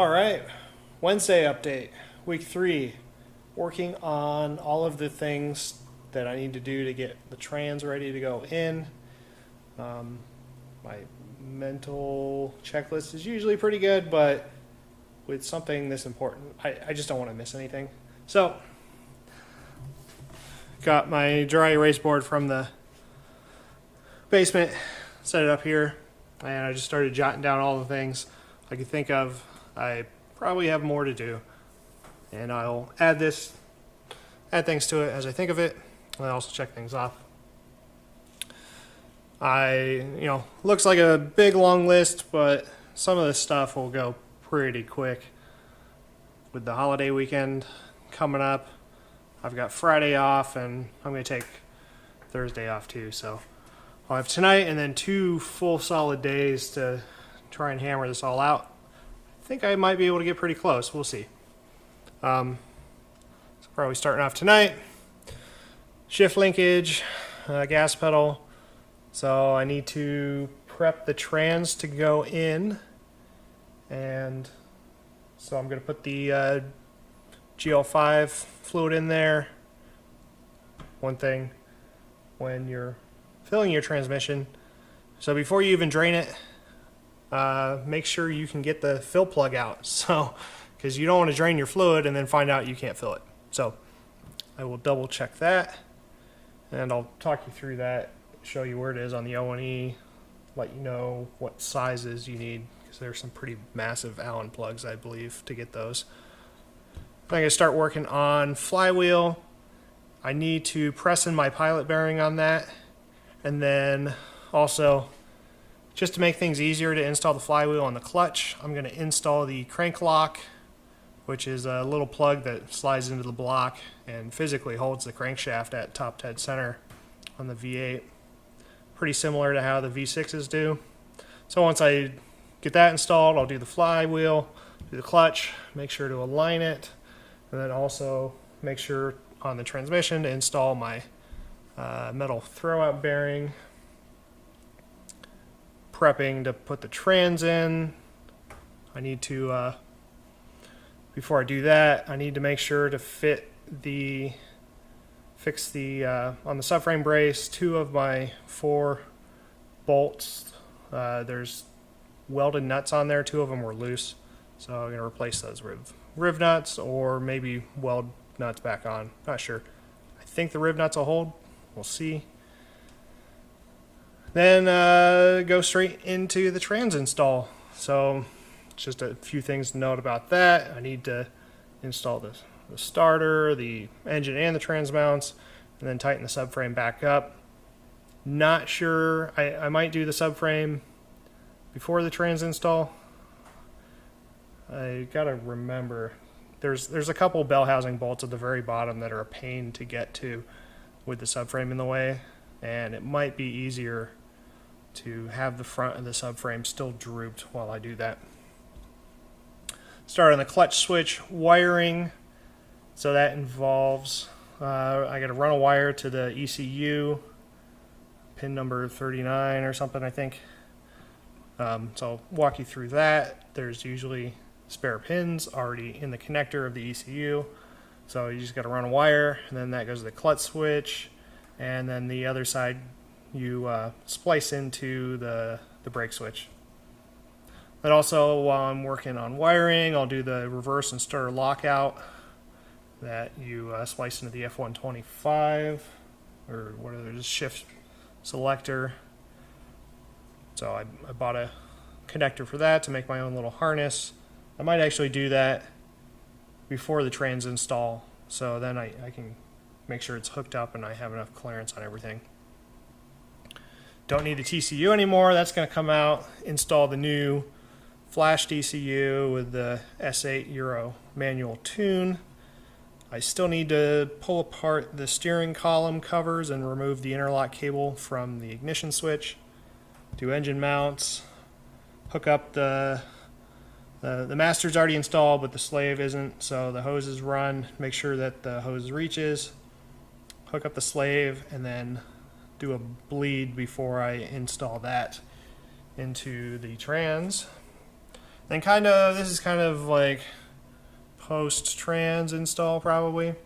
All right, Wednesday update, week 3. Working on all of the things that I need to do to get the trans ready to go in. My mental checklist is usually pretty good, but with something this important, I just don't want to miss anything. So, got my dry erase board from the basement, set it up here, and I just started jotting down all the things I could think of. I probably have more to do, and I'll add things to it as I think of it, and I also check things off. Looks like a big long list, but some of this stuff will go pretty quick. With the holiday weekend coming up, I've got Friday off, and I'm going to take Thursday off too, so I'll have tonight and then 2 full solid days to try and hammer this all out. I think I might be able to get pretty close. We'll see. So probably starting off tonight. Shift linkage, gas pedal. So I need to prep the trans to go in. And so I'm going to put the GL5 fluid in there. One thing, when you're filling your transmission, so before you even drain it, make sure you can get the fill plug out. So, because you don't want to drain your fluid and then find out you can't fill it. So I will double check that, and I'll talk you through that, show you where it is on the O&E, let you know what sizes you need, because there's some pretty massive Allen plugs, I believe, to get those. I'm going to start working on Flywheel. I need to press in my pilot bearing on that, and then also, just to make things easier to install the flywheel on the clutch, I'm going to install the crank lock, which is a little plug that slides into the block and physically holds the crankshaft at top dead center on the V8. Pretty similar to how the V6s do. So once I get that installed, I'll do the flywheel, do the clutch, make sure to align it, and then also make sure on the transmission to install my metal throwout bearing. Prepping to put the trans in. I need to, before I do that, I need to make sure to fix the on the subframe brace, 2 of my 4 bolts. There's welded nuts on there, 2 of them were loose, so I'm going to replace those with riv nuts, or maybe weld nuts back on, not sure. I think the riv nuts will hold, we'll see. Then go straight into the trans install. So just a few things to note about that. I need to install the starter, the engine, and the trans mounts, and then tighten the subframe back up. Not sure, I might do the subframe before the trans install. I gotta remember, there's a couple bell housing bolts at the very bottom that are a pain to get to with the subframe in the way, and it might be easier to have the front of the subframe still drooped while I do that. Start on the clutch switch wiring. So that involves, I got to run a wire to the ECU, pin number 39 or something, I think. So I'll walk you through that. There's usually spare pins already in the connector of the ECU. So you just got to run a wire, and then that goes to the clutch switch, and then the other side you splice into the brake switch. But also, while I'm working on wiring, I'll do the reverse and starter lockout that you splice into the F125, or whatever, just shift selector. So I bought a connector for that to make my own little harness. I might actually do that before the trans install, so then I can make sure it's hooked up and I have enough clearance on everything. Don't need the TCU anymore, that's going to come out. Install the new flash ECU with the S8 Euro manual tune. I still need to pull apart the steering column covers and remove the interlock cable from the ignition switch. Do engine mounts. Hook up the master's already installed, but the slave isn't, so the hoses run. Make sure that the hose reaches. Hook up the slave, and then do a bleed before I install that into the trans. Then this is kind of like post-trans install probably.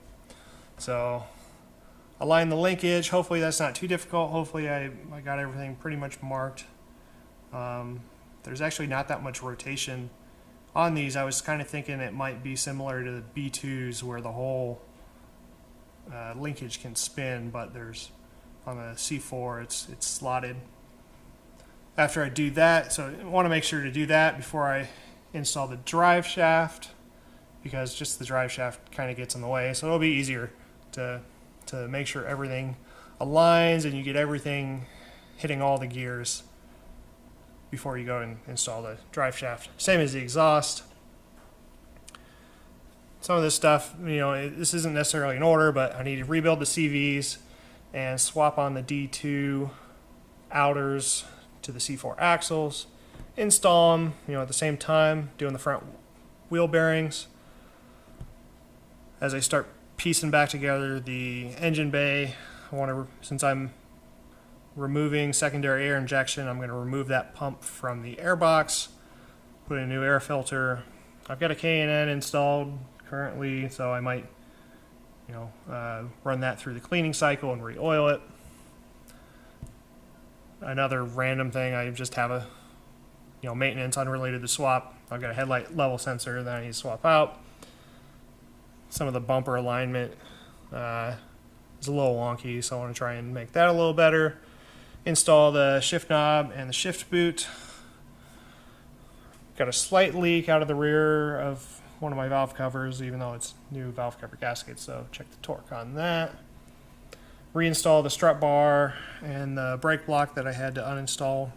So align the linkage. Hopefully that's not too difficult. Hopefully I got everything pretty much marked. There's actually not that much rotation on these. I was kind of thinking it might be similar to the B2s where the whole linkage can spin, but there's on the C4 it's slotted. After I do that, so I want to make sure to do that before I install the drive shaft, because just the drive shaft kind of gets in the way. So it'll be easier to make sure everything aligns and you get everything hitting all the gears before you go and install the drive shaft. Same as the exhaust. Some of this stuff, this isn't necessarily in order, but I need to rebuild the CVs and swap on the D2 outers to the C4 axles, install them, at the same time, doing the front wheel bearings. As I start piecing back together the engine bay, since I'm removing secondary air injection, I'm going to remove that pump from the airbox, put in a new air filter. I've got a K&N installed currently, so I might, run that through the cleaning cycle and re-oil it. Another random thing, I just have a, maintenance unrelated to swap. I've got a headlight level sensor that I need to swap out. Some of the bumper alignment is a little wonky, so I want to try and make that a little better. Install the shift knob and the shift boot. Got a slight leak out of the rear of one of my valve covers, even though it's new valve cover gasket, so check the torque on that. Reinstall the strut bar and the brake block that I had to uninstall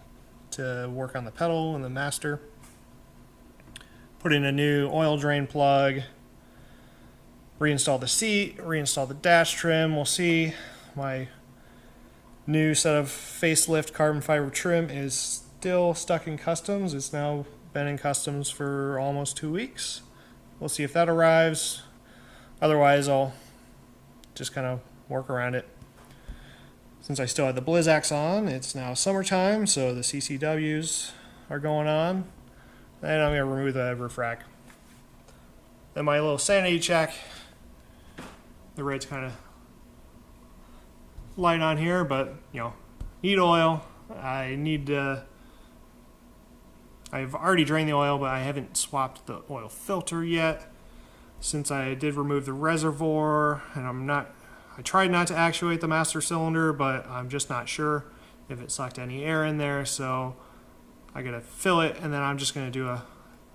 to work on the pedal and the master. Put in a new oil drain plug. Reinstall the seat, reinstall the dash trim. We'll see. My new set of facelift carbon fiber trim is still stuck in customs. It's now been in customs for almost 2 weeks. We'll see if that arrives. Otherwise, I'll just kind of work around it. Since I still have the Blizzaks on, it's now summertime, so the CCWs are going on. And I'm going to remove the roof rack. Then my little sanity check. The red's kind of light on here, but, need oil. I've already drained the oil, but I haven't swapped the oil filter yet. Since I did remove the reservoir, and I tried not to actuate the master cylinder, but I'm just not sure if it sucked any air in there, so I gotta fill it, and then I'm just gonna do a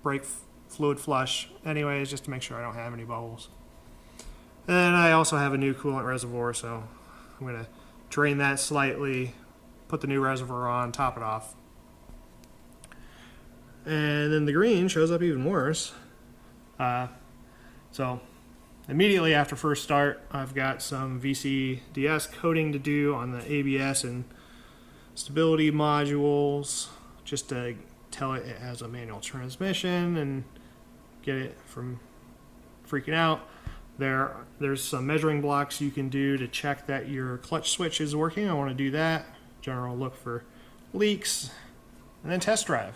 brake fluid flush anyways, just to make sure I don't have any bubbles. And then I also have a new coolant reservoir, so I'm gonna drain that slightly, put the new reservoir on, top it off. And then the green shows up even worse. So immediately after first start, I've got some VCDS coating to do on the ABS and stability modules, just to tell it has a manual transmission and get it from freaking out. There's some measuring blocks you can do to check that your clutch switch is working. I want to do that. General look for leaks, and then test drive.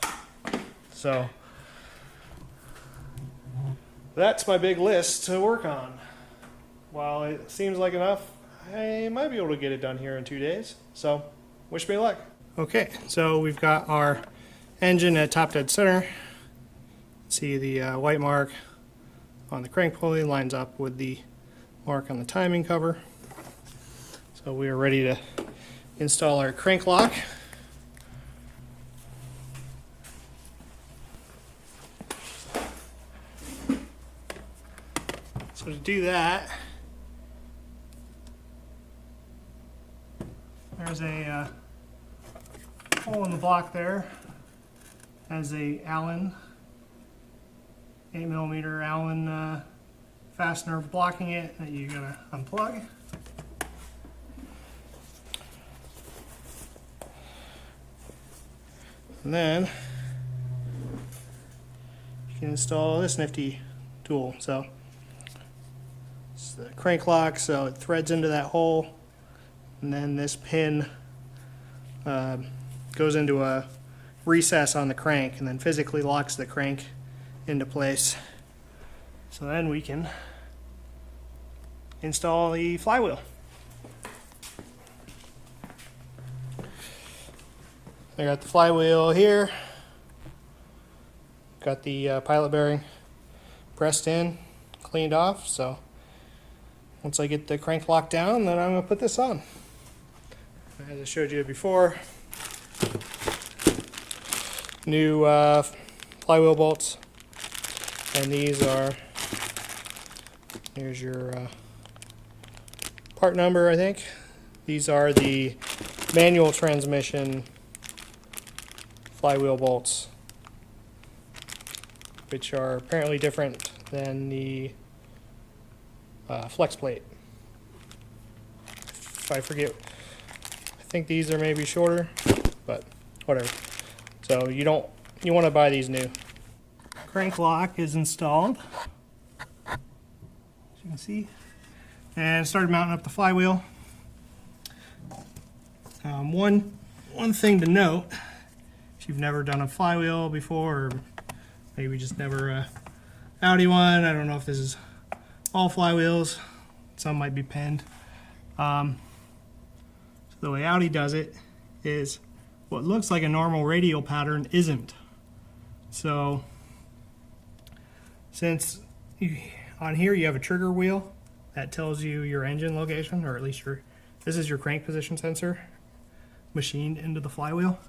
So that's my big list to work on. While it seems like enough, I might be able to get it done here in 2 days. So wish me luck. Okay, so we've got our engine at top dead center. See the white mark on the crank pulley lines up with the mark on the timing cover. So we are ready to install our crank lock. So to do that, there's a hole in the block there. Has a Allen 8mm Allen fastener blocking it that you gotta unplug. And then you can install this nifty tool. So it's the crank lock, so it threads into that hole, and then this pin goes into a recess on the crank and then physically locks the crank into place. So then we can install the flywheel. I got the flywheel here. Got the pilot bearing pressed in, cleaned off. So once I get the crank locked down, then I'm going to put this on. As I showed you before, new flywheel bolts, and these are, here's your part number, I think. These are the manual transmission flywheel bolts, which are apparently different than the flex plate. If I forget, I think these are maybe shorter, but whatever. So you want to buy these new. Crank lock is installed, as you can see, and started mounting up the flywheel. One thing to note, if you've never done a flywheel before, or maybe just never Audi one, I don't know if this is all flywheels, some might be pinned. So the way Audi does it is what looks like a normal radial pattern isn't. So since on here you have a trigger wheel that tells you your engine location, or at least this is your crank position sensor machined into the flywheel.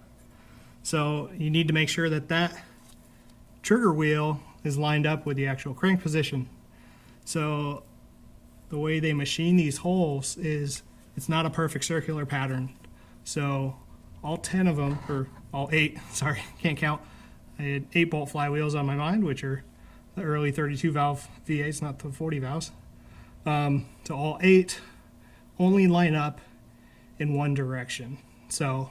So you need to make sure that that trigger wheel is lined up with the actual crank position. So the way they machine these holes is it's not a perfect circular pattern. So all 10 of them, or all 8, sorry, can't count. I had 8 bolt flywheels on my mind, which are the early 32 valve V8s, not the 40 valves. So all 8 only line up in one direction. So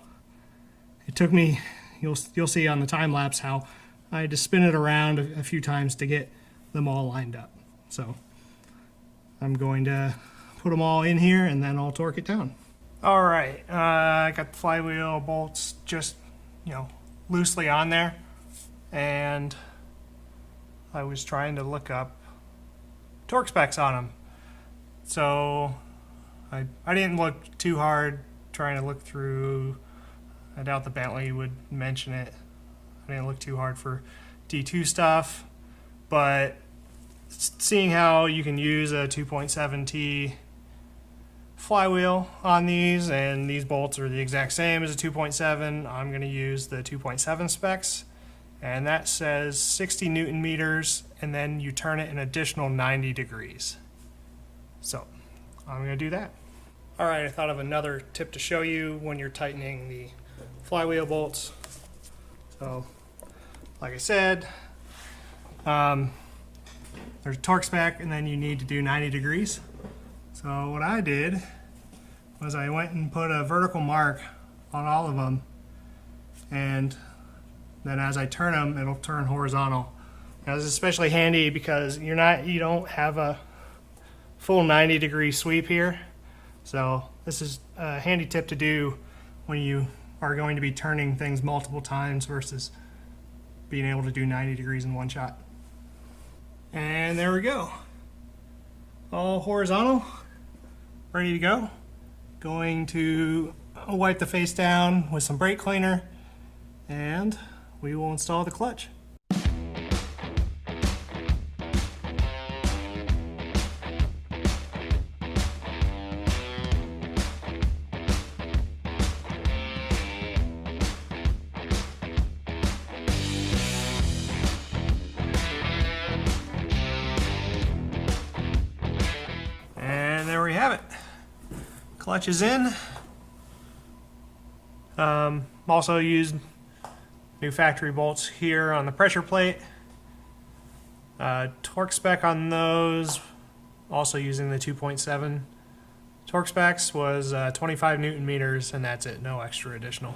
it took me, you'll see on the time lapse how I had to spin it around a few times to get them all lined up. So I'm going to put them all in here and then I'll torque it down. All right, I got the flywheel bolts just, loosely on there, and I was trying to look up torque specs on them. So I didn't look too hard trying to look through. I doubt the Bentley would mention it. I didn't look too hard for D2 stuff, but seeing how you can use a 2.7T flywheel on these, and these bolts are the exact same as a 2.7, I'm going to use the 2.7 specs, and that says 60 Newton meters, and then you turn it an additional 90 degrees. So I'm going to do that. All right, I thought of another tip to show you when you're tightening the flywheel bolts. So like I said, there's a torque spec, and then you need to do 90 degrees. So what I did was I went and put a vertical mark on all of them, and then as I turn them, it'll turn horizontal. Now this is especially handy because you don't have a full 90 degree sweep here. So this is a handy tip to do when you are going to be turning things multiple times versus being able to do 90 degrees in one shot. And there we go. All horizontal, ready to go. Going to wipe the face down with some brake cleaner, and we will install the clutch. There we have it. Clutch is in. Also used new factory bolts here on the pressure plate. Torque spec on those, also using the 2.7 torque specs, was 25 Newton meters, and that's it. No extra additional.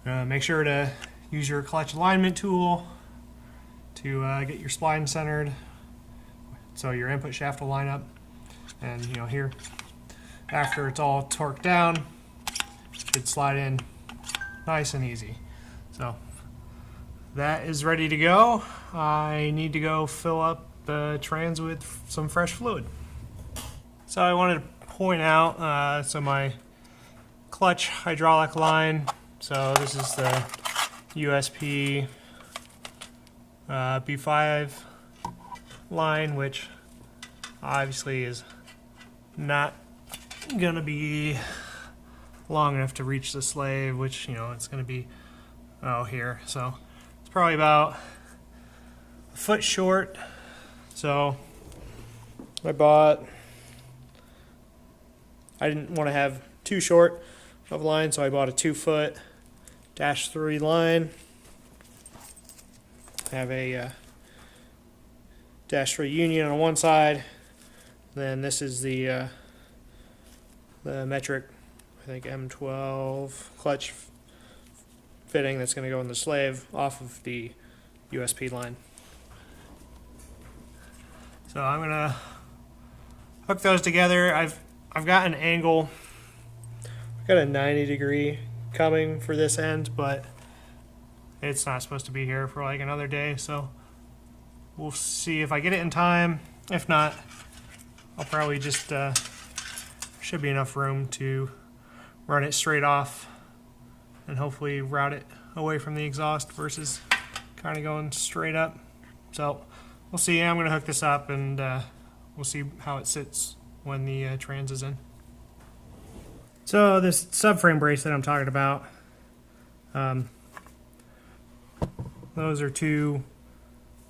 Make sure to use your clutch alignment tool to get your spline centered, so your input shaft will line up. And here, after it's all torqued down, it should slide in nice and easy. So that is ready to go. I need to go fill up the trans with some fresh fluid. So I wanted to point out, so my clutch hydraulic line, so this is the USP B5 line, which obviously is not gonna be long enough to reach the slave, which, you know, it's gonna be here, so it's probably about a foot short. So I didn't want to have too short of a line, so I bought a 2-foot -3 line. I have a -3 union on one side. Then this is the metric, I think M12 clutch fitting that's going to go in the slave off of the USP line. So I'm going to hook those together. I've got an angle. I've got a 90-degree coming for this end, but it's not supposed to be here for like another day, so we'll see if I get it in time. If not, I'll probably just should be enough room to run it straight off and hopefully route it away from the exhaust versus kind of going straight up. So we'll see. I'm going to hook this up and we'll see how it sits when the trans is in. So this subframe brace that I'm talking about, those are 2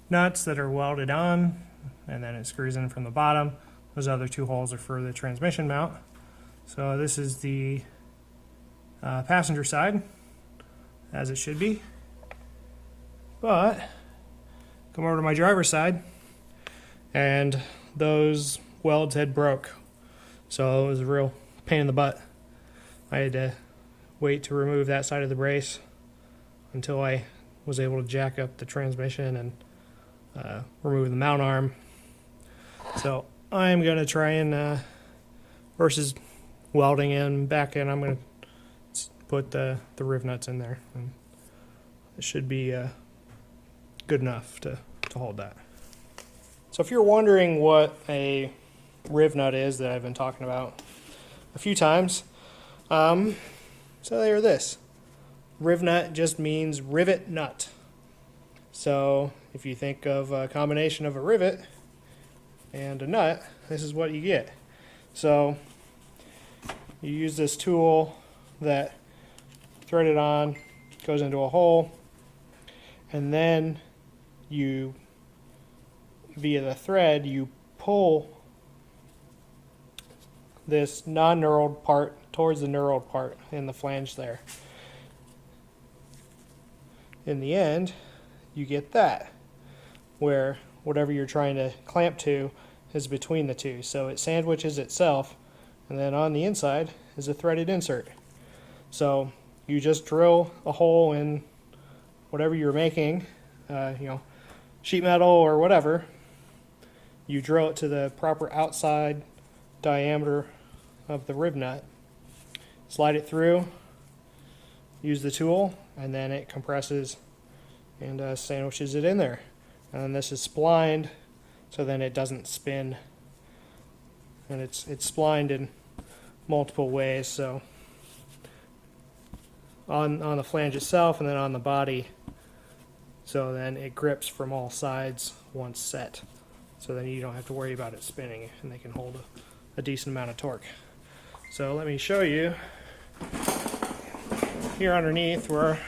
nuts that are welded on, and then it screws in from the bottom. Those other 2 holes are for the transmission mount. So this is the passenger side, as it should be. But come over to my driver's side, and those welds had broke. So it was a real pain in the butt. I had to wait to remove that side of the brace until I was able to jack up the transmission and remove the mount arm. So I'm going to try and, versus welding in back in, I'm going to put the riv nuts in there. And it should be good enough to hold that. So if you're wondering what a riv nut is that I've been talking about a few times, so they're this. Riv nut just means rivet nut. So if you think of a combination of a rivet and a nut, this is what you get. So you use this tool that thread it on, goes into a hole, and then you, via the thread, you pull this non-knurled part towards the knurled part in the flange there. In the end, you get that, where whatever you're trying to clamp to is between the two. So it sandwiches itself, and then on the inside is a threaded insert. So you just drill a hole in whatever you're making, sheet metal or whatever. You drill it to the proper outside diameter of the riv nut, slide it through, use the tool, and then it compresses and sandwiches it in there. And then this is splined, so then it doesn't spin. And it's splined in multiple ways, so on the flange itself and then on the body, so then it grips from all sides once set. So then you don't have to worry about it spinning, and they can hold a decent amount of torque. So let me show you here underneath where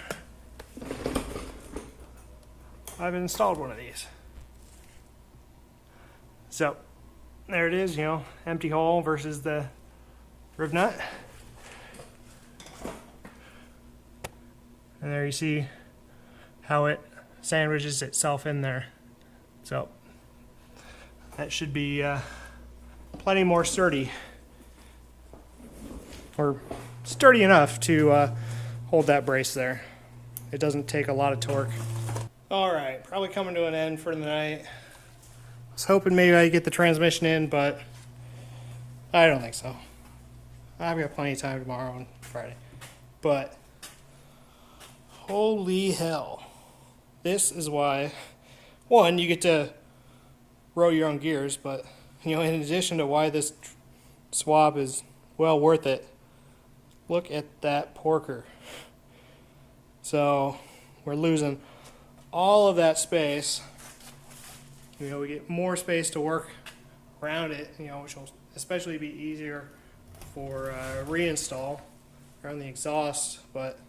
I've installed one of these. So there it is, empty hole versus the riv nut. And there you see how it sandwiches itself in there. So that should be plenty more sturdy, or sturdy enough to hold that brace there. It doesn't take a lot of torque. Alright, probably coming to an end for the night. I was hoping maybe I'd get the transmission in, but I don't think so. I've got plenty of time tomorrow and Friday. But Holy hell. This is why, one, you get to row your own gears, but, in addition to why this swap is well worth it, look at that porker. So, we're losing all of that space. We get more space to work around it, which will especially be easier for reinstall around the exhaust, but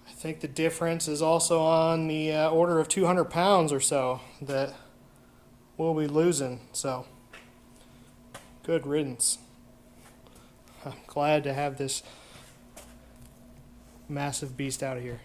I think the difference is also on the order of 200 pounds or so that we'll be losing. So, good riddance. I'm glad to have this massive beast out of here.